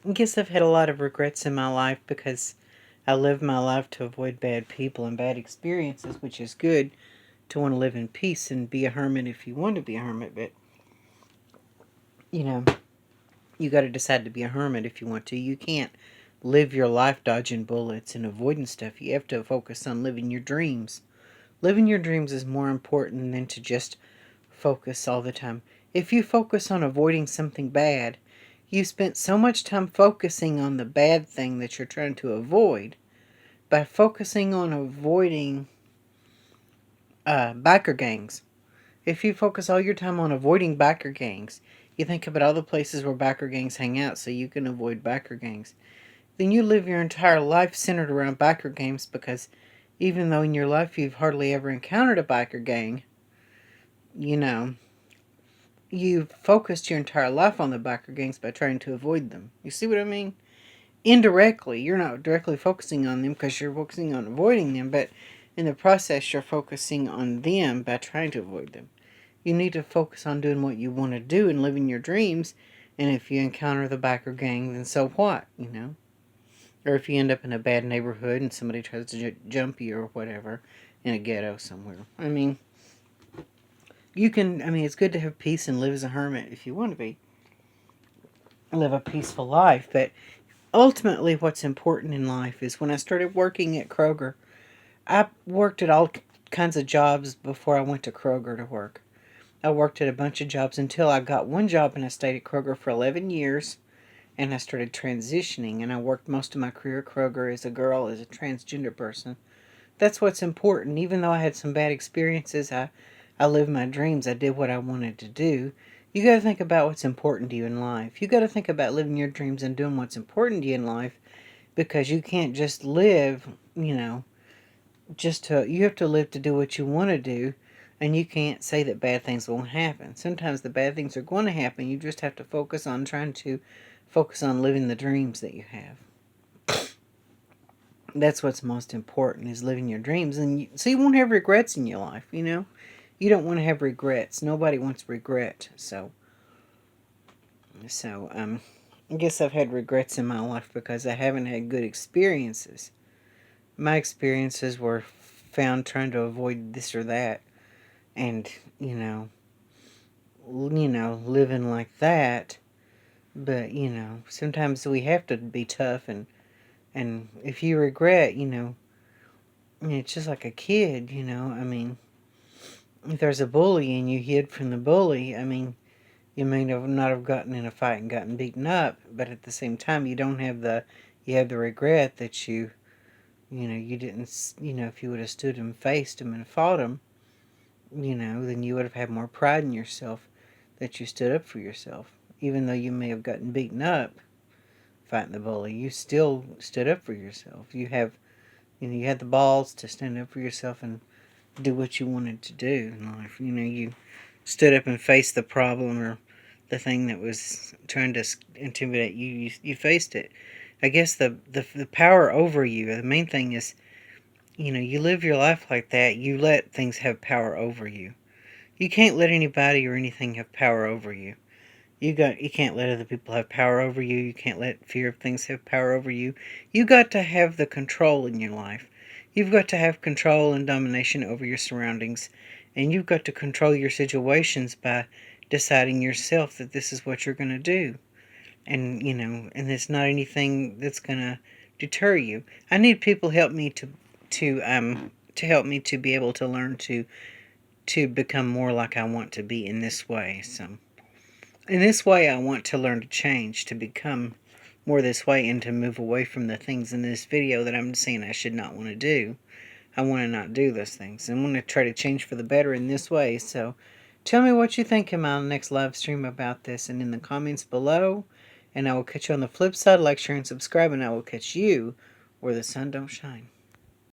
I guess I've had a lot of regrets in my life because I lived my life to avoid bad people and bad experiences, which is good to want to live in peace and be a hermit if you want to be a hermit. But, you know, you got to decide to be a hermit if you want to. You can't live your life dodging bullets and avoiding stuff. You have to focus on living your dreams. Living your dreams is more important than to just focus all the time. If you focus on avoiding something bad, you spent so much time focusing on the bad thing that you're trying to avoid. By focusing on avoiding biker gangs, if you focus all your time on avoiding biker gangs, you think about all the places where biker gangs hang out so you can avoid biker gangs, then you live your entire life centered around biker gangs because even though in your life you've hardly ever encountered a biker gang, you know, you've focused your entire life on the biker gangs by trying to avoid them. You see what I mean? Indirectly, you're not directly focusing on them because you're focusing on avoiding them, but in the process, you're focusing on them by trying to avoid them. You need to focus on doing what you want to do and living your dreams. And if you encounter the biker gang, then so what, you know? Or if you end up in a bad neighborhood and somebody tries to jump you or whatever in a ghetto somewhere. I mean, it's good to have peace and live as a hermit if you want to be. Live a peaceful life. But ultimately, what's important in life is when I started working at Kroger, I worked at all kinds of jobs before I went to Kroger to work. I worked at a bunch of jobs until I got one job and I stayed at Kroger for 11 years and I started transitioning and I worked most of my career at Kroger as a girl, as a transgender person. That's what's important. Even though I had some bad experiences, I lived my dreams. I did what I wanted to do. You got to think about what's important to you in life. You got to think about living your dreams and doing what's important to you in life because you can't just live, you have to live to do what you want to do, and you can't say that bad things won't happen. Sometimes the bad things are going to happen. You just have to focus on living the dreams that you have. That's what's most important, is living your dreams, and so you won't have regrets in your life. You don't want to have regrets. Nobody wants regret. So I guess I've had regrets in my life because I haven't had good experiences. My experiences were found trying to avoid this or that, and living like that. But sometimes we have to be tough, and if you regret, it's just like a kid. If there's a bully and you hid from the bully, you may not have gotten in a fight and gotten beaten up, but at the same time, you have the regret that you didn't, if you would have stood and faced him and fought him, then you would have had more pride in yourself that you stood up for yourself. Even though you may have gotten beaten up fighting the bully, you still stood up for yourself. You had the balls to stand up for yourself and do what you wanted to do in life. You stood up and faced the problem or the thing that was trying to intimidate you. You faced it. I guess the power over you, the main thing is, you live your life like that. You let things have power over you. You can't let anybody or anything have power over you. You can't let other people have power over you. You can't let fear of things have power over you. You got to have the control in your life. You've got to have control and domination over your surroundings, and you've got to control your situations by deciding yourself that this is what you're going to do. And it's not anything that's going to deter you. I need people help me to help me to be able to learn to become more like I want to be in this way. So in this way, I want to learn to change, to become more this way, and to move away from the things in this video that I'm saying I should not want to do. I want to not do those things. I want to try to change for the better in this way. So tell me what you think in my next live stream about this and in the comments below. And I will catch you on the flip side. Like, share, and subscribe, and I will catch you where the sun don't shine.